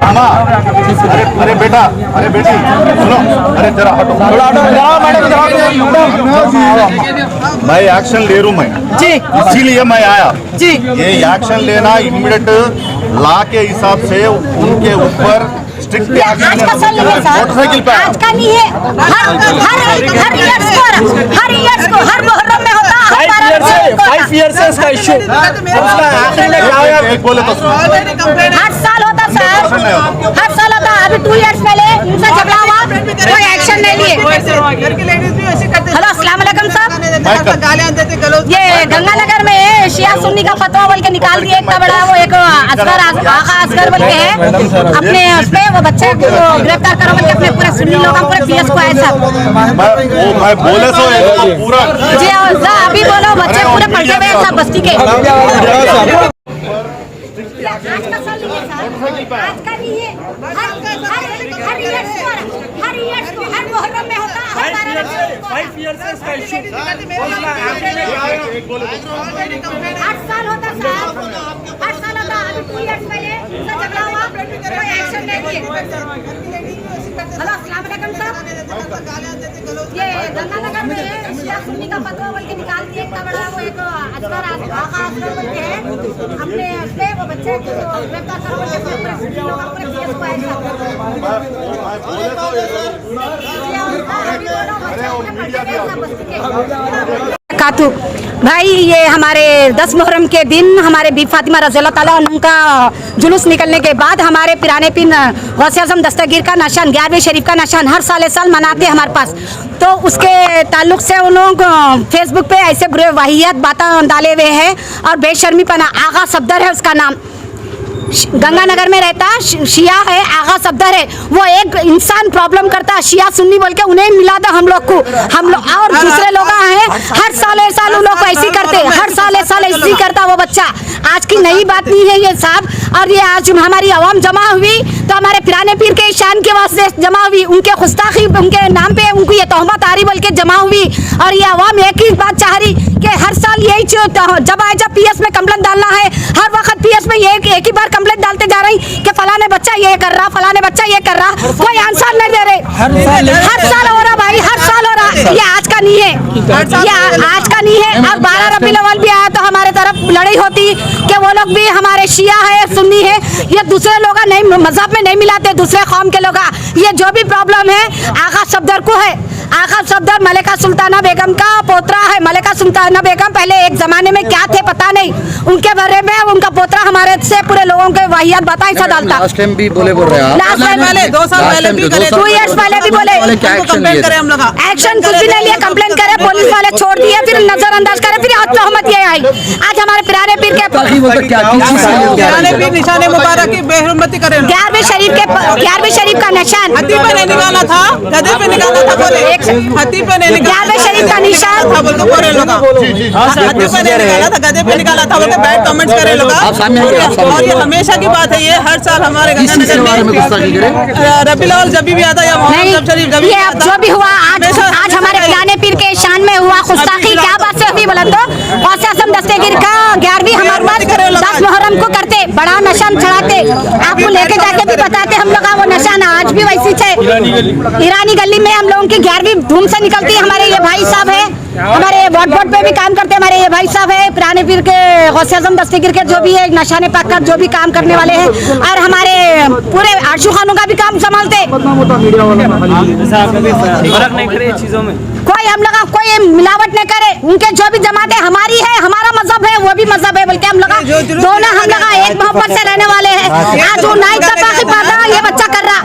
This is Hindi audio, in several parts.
मामा, अरे बेटा, अरे बेटी, सुनो, अरे जरा हटो, मैं एक्शन ले रहा हूँ मैं जी, इसीलिए मैं आया जी। ये एक्शन लेना इमीडिएट लॉ के हिसाब से उनके ऊपर स्ट्रिक्ट आज का साल नहीं है सर, मोटरसाइकिल पे आज का नहीं है। हर ईयर्स को हर मुहर्रम में होता है। 5 years से इसका इश्यू एक बोले तो सुनो। हर साल होता सर, हर साल होता। अभी 2 years पहले इनसे झगड़ा हुआ, कोई एक्शन नहीं लिए। हेलो अस्सलाम वालेकुम साहब, ये गंगानगर में शिया सुन्नी का फतवा बोल के निकाल दिया इतना बड़ा। वो एक असगर आगा असगर बोल के है, अपने उस पे वो बच्चे को गिरफ्तार करो बोल के अपने पूरे सुन्नी लोगों पूरे पीएस को आए सब। मैं बोले तो पूरा जी अभी बोलो, बच्चे पूरे पलटे हुए सब बस्ती के। आज का साल नहीं है सर, आज का नहीं है। हर ईयर्स को हर मुहर्रम में होता है। 5 years से इसका इश्यू हर साल होता सर, हर साल होता। अभी 2 years पहले इनसे झगड़ा हुआ, कोई एक्शन नहीं लिए। हेलो अस्सलाम वालेकुम साहब, ये गंगानगर में शिया सुन्नी का फतवा बोल के निकाल दिया इतना बड़ा। वो एक असगर आगा असगर बोल के है, अपने उस पे वो बच्चे को गिरफ्तार करो बोल के पूरे सुन्नी लोगों पूरे पीएस को आए सब। कातू भाई, ये हमारे 10 मुहर्रम के दिन हमारे बीबी फातिमा रज़ियल्लाहु ताला अन्हा का जुलूस निकलने के बाद हमारे पिराने पिन गौसे आज़म दस्तगीर का निशान 11वें शरीफ का निशान हर साल मनाते हैं हमारे पास। तो उसके ताल्लुक से उन लोग फेसबुक पे ऐसे बुरे वाहियात बातें डाले हुए हैं और बेशर्मी पना। आगा सफदर है उसका नाम, गंगानगर में रहता, शिया है, आगा सफदर है। वो एक इंसान प्रॉब्लम करता, शिया सुन्नी बोल के उन्हें मिला था हम लोग को। हम लोग और दूसरे लोग हैं, हर साल उन लोग को ऐसे करते, हर साल ऐसे करता वो बच्चा। आज की नई बात नहीं है ये साहब। और ये आज हमारी आवाम जमा हुई तो हमारे पिराने पीर के शान के वास्ते जमा हुई, उनके गुस्ताखी उनके नाम पे उनको ये तोहमत आ रही बोल के जमा हुई। और ये आवाम एक ही बात चाह रही कि हर साल यही जब पीएस में कंप्लेंट डालना है, हर वक्त पीएस में एक ही बार कंप्लेंट डालते जा रही कि फलाने बच्चा ये कर रहा, फलाने बच्चा ये कर रहा, कोई आंसर नहीं दे रहे। हर साल हो रहा भाई, हर साल हो रहा। ये आज का नहीं है, ये आज का नहीं है। अब 12 रबीउल अव्वल भी आया तो हमारे तरफ लड़ाई होती कि वो लोग भी हमारे शिया है सुन्नी है, ये दूसरे लोग नहीं मजहब में नहीं मिलाते, दूसरे कौम के लोग। ये जो भी प्रॉब्लम है आगा सफदर को है। आगा सफदर मलिका सुल्ताना बेगम का पोतरा है। मलिका सुल्ताना बेगम पहले एक जमाने में क्या थे पता नहीं, उनके बारे में उनका पोतरा हमारे से पूरे लोगों के वाहियात बताई सा डालता। लास्ट टाइम भी बोल रहे हैं, लास्ट टाइम पहले 2 साल पहले भी करे, 2 years पहले भी बोले कंप्लेंट करे हम लोग। एक्शन कुछ भी नहीं लिया, कंप्लेंट करे, पुलिस वाले छोड़ दिए, फिर नजरअंदाज करे, फिर आज तोहमत ये आई। आज हमारे पिराने पीर के निशाने मुबारक की बेहुरमती करे। 11वें शरीफ का निशान हत्ती पे नहीं निकाला था, गधे पे निकाला था बोले। हत्ती पे नहीं निकाला, 11वें शरीफ का निशान था बोल के बोले लोग। हत्ती पे नहीं निकाला था, गधे पे निकाला था बोल के बैड कमेंट्स करे लोग। और ये हमेशा की बात है, ये हर साल हमारे गंगानगर में रबीउल अव्वल जब भी आता है या मोहर्रम शरीफ जब भी ये अब जो भी हुआ आज हमारे पिराने पीर के शान में हुआ गुस्ताखी। क्या बात से हुई बोला तो गौसे आज़म दस्तगीर का 11वीं हमारे पास 10 मुहर्रम को करते, बड़ा निशान चढ़ाते, आपको लेके जाके भी बताते हम लोग। वो निशान आज भी वैसी है, ईरानी गली में हम लोगों की 11वीं धूम से निकलती है। हमारे ये भाई साहब है, हमारे वोट पे भी काम करते, हमारे ये भाई साहब है पिराने पीर के गौसे आज़म दस्तगीर के जो भी है निशाने पाक कर जो भी काम करने वाले हैं। और हमारे पूरे आशू खानों का भी काम संभालते। फर्क नहीं करे चीजों में, कोई हम लोग कोई मिलावट नहीं करे। उनके जो भी जमाते हमारी है, हमारा मजहब है, वो भी मजहब है बोल के हम लोग दोनों हम लोग एक मोहब्बत से रहने वाले हैं। आज वो नाइक तफाकी पैदा ये बच्चा कर रहा,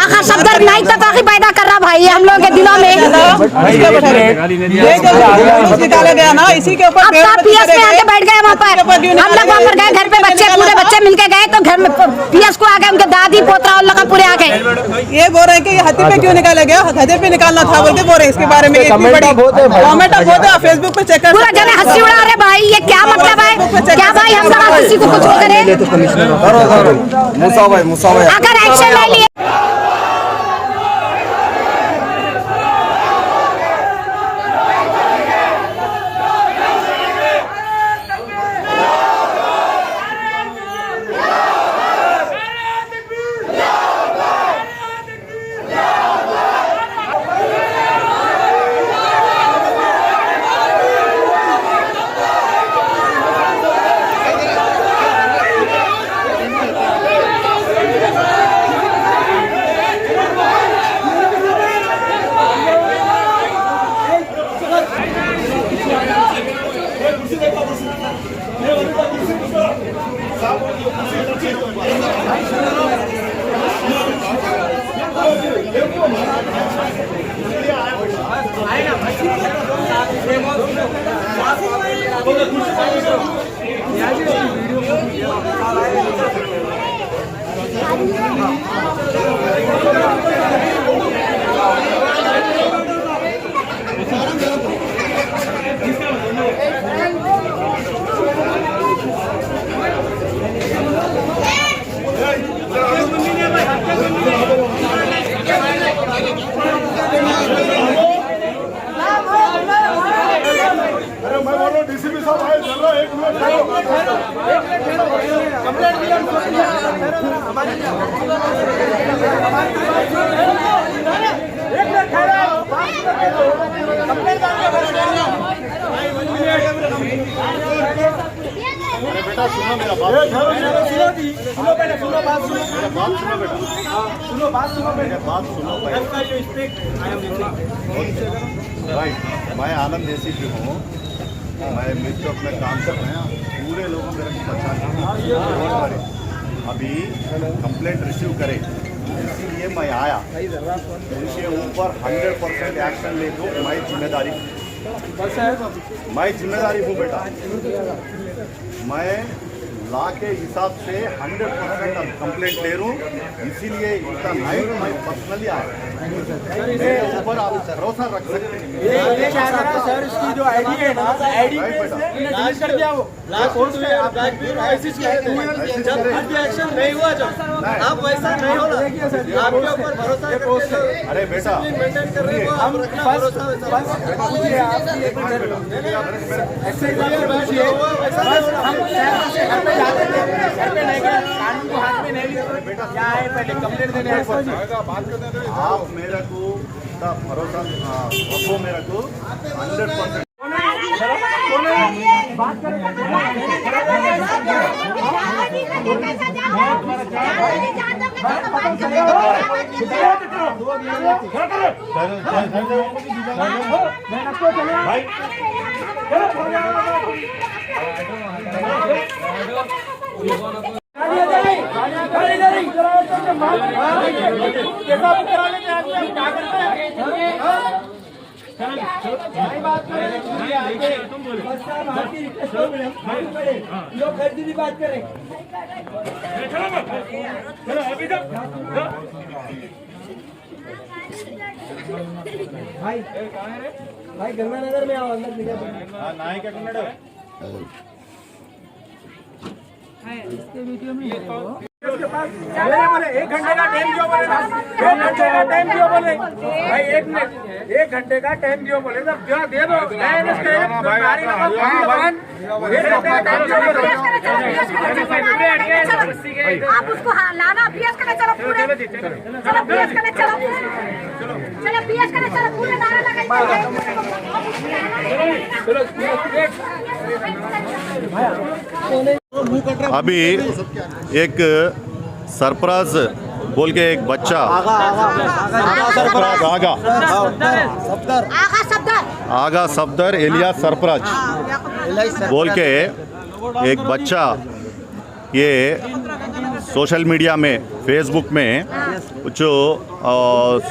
आगा सफदर नाइक तफाकी पैदा कर रहा भाई हम लोगों के दिलों में। निकाला गया ना, इसी के ऊपर अब सब पीएस में आके बैठ गए वहाँ पर। हम लोग वहाँ पर गए, घर पे पूरे बच्चे मिलके गए तो घर में पीएस को आ गए, उनके दादी पोतरा और लोग पूरे आ गए। ये बोल रहे हैं कि हत्ती पे क्यों निकाला गया, गधे पे निकालना था बोल के बोल रहे। इसके बारे में इतनी बड़ी कमेंट बहुत है, फेसबुक पे चेक कर पूरा जने हंसी उड़ा रहे भाई। ये क्या मतलब है, क्या भाई हम लोग किसी को कुछ करें अगर एक्शन नहीं लिए। डीसीपी साहब आए, जरा एक मिनट बेटा सुनो मेरा बात, राइट। मैं आनंद एसीपी हूँ, मैं मिड चौक में काम कर रहे हैं। पूरे लोगों मेरे को पहचान अभी कंप्लेंट रिसीव करे, इसीलिए मैं आया। उनके ऊपर 100% एक्शन ले दो, मैं जिम्मेदारी हूँ बेटा। मैं लॉ के हिसाब से 100% कंप्लेंट ले रहा हूँ, इसीलिए इतना नाइट मैं पर्सनली आया। मेरे ऊपर आप भरोसा रख सकते हैं। सर इसकी जो आईडी है ना, आईडी डिलीट कर दिया वो पोस्ट पे। आप जब एक्शन नहीं हुआ, जब आप वैसा नहीं होना, आपके ऊपर भरोसा पोस्ट। अरे बेटा मेंटेन कर रहे हो, आप रखना भरोसा। आप मेरे को भरोसा रखो, मेरे को 100%। बात करें भाई, भाई गंगानगर में आओ, अंदर इसके वीडियो में बोले 1 घंटे का टाइम क्यों बोले? 2 घंटे का टाइम क्यों बोले? भाई 1 मिनट, 1 घंटे का टाइम क्यों बोले? सब क्या दे दो। आप उसको लाना पीएस करने चलो, पूरे चलो पीएस करने चलो, चलो पीएस करने चलो, पूरे नारा लगाइए। अभी एक सरफराज बोल के एक बच्चा, सरफराज आगा सफदर एलिया सरफराज बोल के एक बच्चा, ये सोशल मीडिया में फेसबुक में कुछ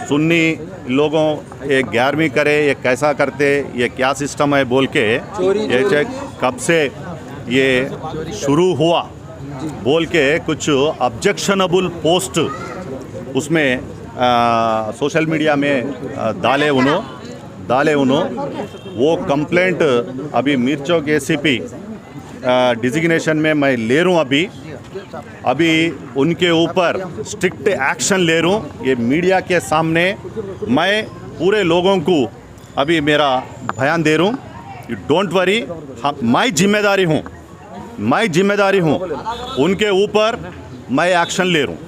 सुन्नी लोगों ये 11वीं करे, ये कैसा करते, ये क्या सिस्टम है बोल के, ये कब से ये शुरू हुआ बोल के कुछ ऑब्जेक्शनेबल पोस्ट उसमें सोशल मीडिया में डाले उन्होंने वो कंप्लेंट अभी मिर्चौक एसीपी डिजिग्नेशन में मैं ले रहा हूँ। अभी उनके ऊपर स्ट्रिक्ट एक्शन ले रहा हूँ। ये मीडिया के सामने मैं पूरे लोगों को अभी मेरा बयान दे रहा हूँ। यू डोंट वरी, मैं जिम्मेदारी हूँ। उनके ऊपर मैं एक्शन ले रहा हूँ,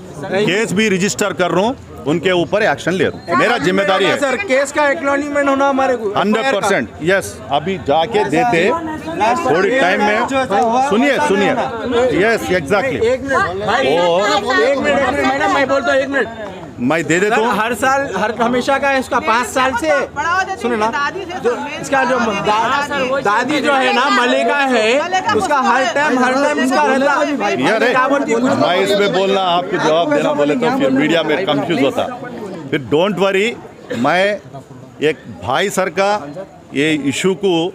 केस भी रजिस्टर कर रहा हूँ, उनके ऊपर एक्शन ले रहा हूँ, मेरा जिम्मेदारी है। सर केस का एक्नॉलेजमेंट होना हमारे को 100%। यस, अभी जाके देते थोड़ी टाइम में। सुनिए यस एग्जैक्टली। एक मिनट मैडम, मैं बोलता हूँ 1 मिनट। मैं दे देता हूँ। हर साल हमेशा का इसका 5 साल से सुनो ना, जो इसका जो दादी जो है ना मलिका है, उसका हर टाइम इसका रहता। मैं इसमें बोलना, आपको जवाब देना बोले तो फिर मीडिया में कंफ्यूज होता। फिर डोंट वरी, मैं एक भाई सर का ये इशू को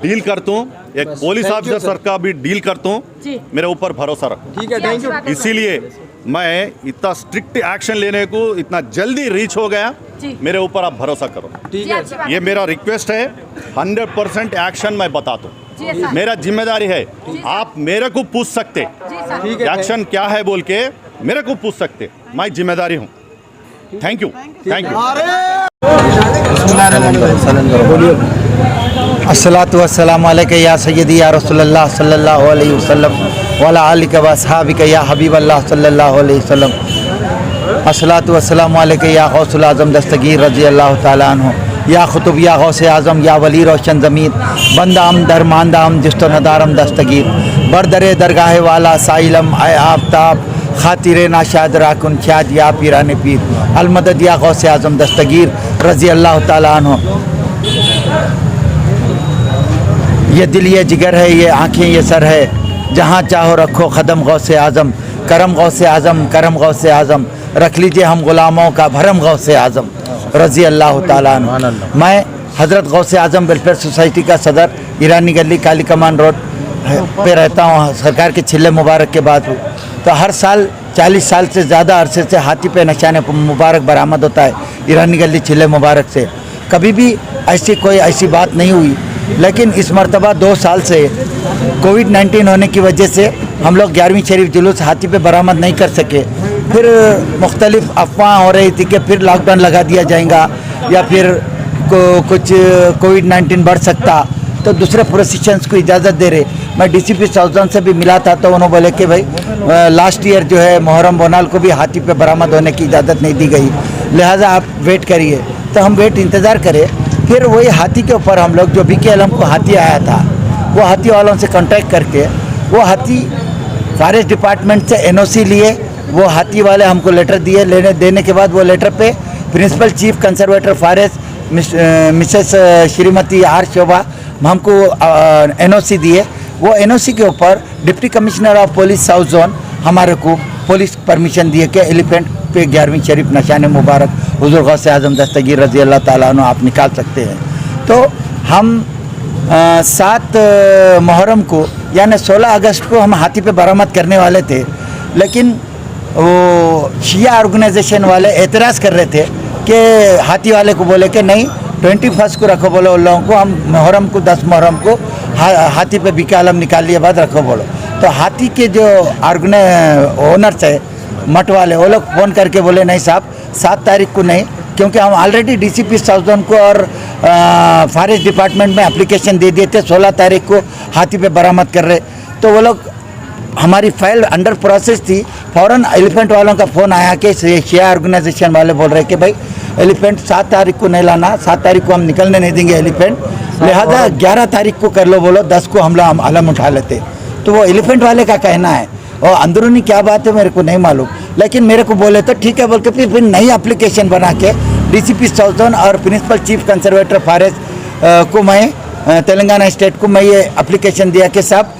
डील करता हूँ, एक पुलिस ऑफिसर सर का भी डील करता हूँ। मेरे ऊपर भरोसा रखो। ठीक है, थैंक यू। मैं इतना स्ट्रिक्ट एक्शन लेने को इतना जल्दी रीच हो गया, जी। मेरे ऊपर आप भरोसा करो। जी, अच्छी बात ये मेरा रिक्वेस्ट है, 100% एक्शन मैं बता दूँ, जी सर। मेरा जिम्मेदारी है। आप मेरे को पूछ सकते जी सर। एक्शन क्या है बोल के, मेरे को पूछ सकते, मैं जिम्मेदारी हूँ। Thank you, thank you. अस्सलातु वस्सलामु अलैका या सय्यदी या रसूलल्लाह सल्लल्लाहु अलैहि वसल्लम वाला आलिका व अस्हाबिका या हबीबल्लाह सल्लल्लाहु अलैहि वसल्लम। अस्सलातु वस्सलामु अलैका या गौसुल आज़म दस्तगीर रज़ी अल्लाह ताला अन्हु या खुतुब या गौसे आज़म या वली रोशन ज़मीर बंदाम दरमानदाम जिस्तो नदारम दस्तगीर बरदरे दरगाह वाला साइलम आए आफ्ताब खातिर नाशाद राकुन शाद या पीरान पीर अलमदद या गौसे आज़म दस्तगीर रज़ी अल्लाह ताला अन्हु। ये दिल ये जिगर है, ये आँखें ये सर है, जहाँ चाहो रखो ख़दम गौसे आज़म, करम गौसे आज़म, करम गौसे आज़म, रख लीजिए हम ग़ुलामों का भरम गौसे आज़म रज़ी अल्लाह ताला अन्हु। मैं हज़रत गौसे आज़म वेलफेयर सोसाइटी का सदर, ईरानी गली, काली कमान रोड पे रहता हूँ। सरकार के छिल्ले मुबारक के बाद हूँ। तो हर साल 40 साल से ज़्यादा अरसे से हाथी पे निशान मुबारक बरामद होता है ईरानी गली छिल्ले मुबारक से। कभी भी ऐसी बात नहीं हुई, लेकिन इस मरतबा 2 साल से कोविड-19 होने की वजह से हम लोग 11वीं शरीफ जुलूस हाथी पे बरामद नहीं कर सके। फिर मुख्तलिफ अफवाह हो रही थी कि फिर लॉकडाउन लगा दिया जाएगा या फिर कुछ कोविड-19 बढ़ सकता, तो दूसरे प्रोसिशंस को इजाज़त दे रहे। मैं डीसीपी साउथर्न से भी मिला था, तो उन्होंने बोले कि भाई लास्ट ईयर जो है मुहर्रम बोनाल को भी हाथी पे बरामद होने की इजाज़त नहीं दी गई, लिहाजा आप वेट करिए। तो हम इंतज़ार करें। फिर वही हाथी के ऊपर हम लोग जो BKLM को हाथी आया था, वो हाथी वालों से कांटेक्ट करके वो हाथी फॉरेस्ट डिपार्टमेंट से NOC लिए। वो हाथी वाले हमको लेटर दिए, देने के बाद वो लेटर पे principal chief conservator forest Mrs Shrimati R Shobha हमको NOC दिए। वो NOC के ऊपर deputy commissioner of police south zone हमारे को पुलिस परमिशन दिए कि एलिफेंट पे 11वीं शरीफ निशान मुबारक हुजूर गौसे आज़म दस्तगीर रज़ी अल्लाह ताला अन्हु आप निकाल सकते हैं। तो हम 7 मुहर्रम को यानी 16 अगस्त को हम हाथी पे बरामद करने वाले थे, लेकिन वो शिया ऑर्गेनाइजेशन वाले एतराज़ कर रहे थे कि हाथी वाले को बोले कि नहीं 21 को रखो, बोलो उन लोगों को हम मुहर्रम को 10 मुहर्रम को हाथी पे BKLM निकाल लिए बाद रखो बोलो। तो हाथी के जो ओनर्स है मठ वाले, वो लोग फ़ोन करके बोले नहीं साहब 7 तारीख को नहीं, क्योंकि हम ऑलरेडी DCP साउथ जोन को और फॉरेस्ट डिपार्टमेंट में एप्लीकेशन दे दिए थे 16 तारीख को हाथी पे बरामद कर रहे। तो वो लोग हमारी फाइल अंडर प्रोसेस थी, फ़ौरन एलिफेंट वालों का फ़ोन आया कि शिया ऑर्गेनाइजेशन वाले बोल रहे कि भाई एलिफेंट 7 तारीख को नहीं लाना, 7 तारीख को हम निकलने नहीं देंगे एलिफेंट, लिहाजा 11 तारीख को कर लो, बोलो 10 को हम अलम उठा लेते। तो वो एलिफेंट वाले का कहना है, और अंदरूनी क्या बात है मेरे को नहीं मालूम, लेकिन मेरे को बोले तो ठीक है बोल के फिर नई एप्लीकेशन बना के DCP साउथ जोन और प्रिंसिपल चीफ कंजर्वेटर फॉरेस्ट को मैं तेलंगाना स्टेट को मैं ये एप्लीकेशन दिया कि साहब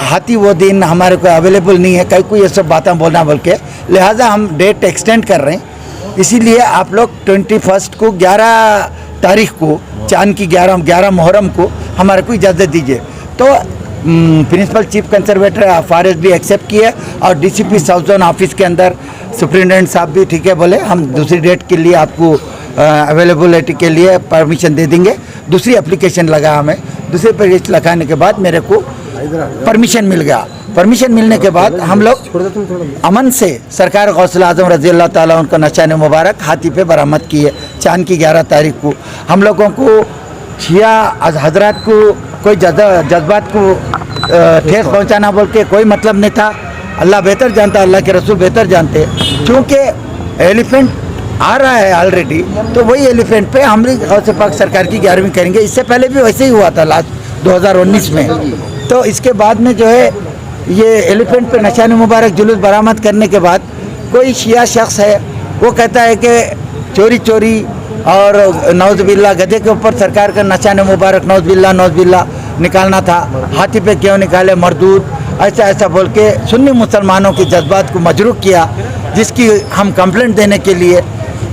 हाथी वो दिन हमारे को अवेलेबल नहीं है, कहीं को ये सब बातें बोलना बोल के, लिहाजा हम डेट एक्सटेंड कर रहे हैं। इसीलिए आप लोग 21 को 11 तारीख को चांद की 11 मुहर्रम को हमारे को इजाज़त दीजिए। तो प्रिंसिपल चीफ कंजर्वेटर फॉरेस्ट भी एक्सेप्ट किए और DCP साउथ जोन ऑफिस के अंदर सुप्रिटेंडेंट साहब भी ठीक है बोले हम दूसरी डेट के लिए आपको अवेलेबिलिटी के लिए परमिशन दे देंगे। दूसरी एप्लीकेशन लगा, हमें दूसरी एप्लीकेशन लगाने के बाद मेरे को परमिशन मिल गया। परमिशन मिलने के बाद हम लोग अमन से सरकार गौसल आज़म रज़ी अल्लाह ताला उनका निशान मुबारक हाथी पे बरामद किए चांद की 11 तारीख को। हम लोगों को शिया हजरात को कोई जज्बात को ठेस पहुंचाना बोल के कोई मतलब नहीं था। अल्लाह बेहतर जानता, अल्लाह के रसूल बेहतर जानते। चूँकि एलिफेंट आ रहा है ऑलरेडी, तो वही एलिफेंट पे हम गौसे पाक सरकार की 11वीं करेंगे। इससे पहले भी वैसे ही हुआ था लास्ट 2019 में। तो इसके बाद में जो है ये एलिफेंट पे निशान मुबारक जुलूस बरामद करने के बाद कोई शिया शख्स है वो कहता है कि चोरी और नौज़बिल्ला गधे के ऊपर सरकार का निशान मुबारक नौज़बिल्ला निकालना था, हाथी पे क्यों निकाले मरदूद, ऐसा बोल के सुन्नी मुसलमानों के जज्बात को मजरूह किया, जिसकी हम कंप्लेंट देने के लिए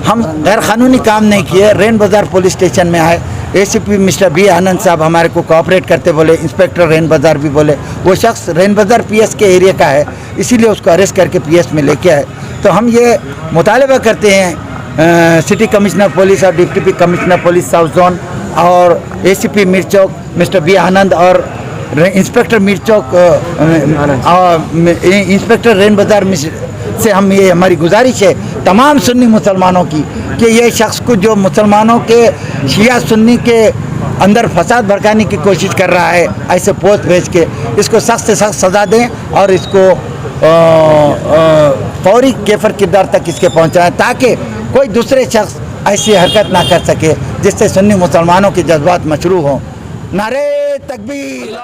हम गैर कानूनी काम नहीं किए। रेन बाज़ार पुलिस स्टेशन में आए, एसीपी मिस्टर बी आनंद साहब हमारे को कोऑपरेट करते बोले, इंस्पेक्टर रेन बाज़ार भी बोले, वो शख्स रेन बाज़ार पीएस के एरिया का है, इसीलिए उसको अरेस्ट करके पीएस में लेके आए। तो हम ये मुतालबा करते हैं सिटी कमिश्नर पुलिस और deputy commissioner police south zone और एसीपी मिर्चौक मिस्टर बी आनंद और इंस्पेक्टर मिर्चौक इंस्पेक्टर रेन बाज़ार से हम ये हमारी गुजारिश है तमाम सुन्नी मुसलमानों की कि ये शख्स को जो मुसलमानों के शिया सुन्नी के अंदर फसाद भड़काने की कोशिश कर रहा है ऐसे पोस्ट भेज के, इसको सख्त से सख्त सज़ा दें और इसको फौरी केफर किरदार तक इसके पहुँचाएँ ताकि कोई दूसरे शख्स ऐसी हरकत ना कर सके जिससे सुन्नी मुसलमानों के जज्बात मशरू हों। नारे तकबीर।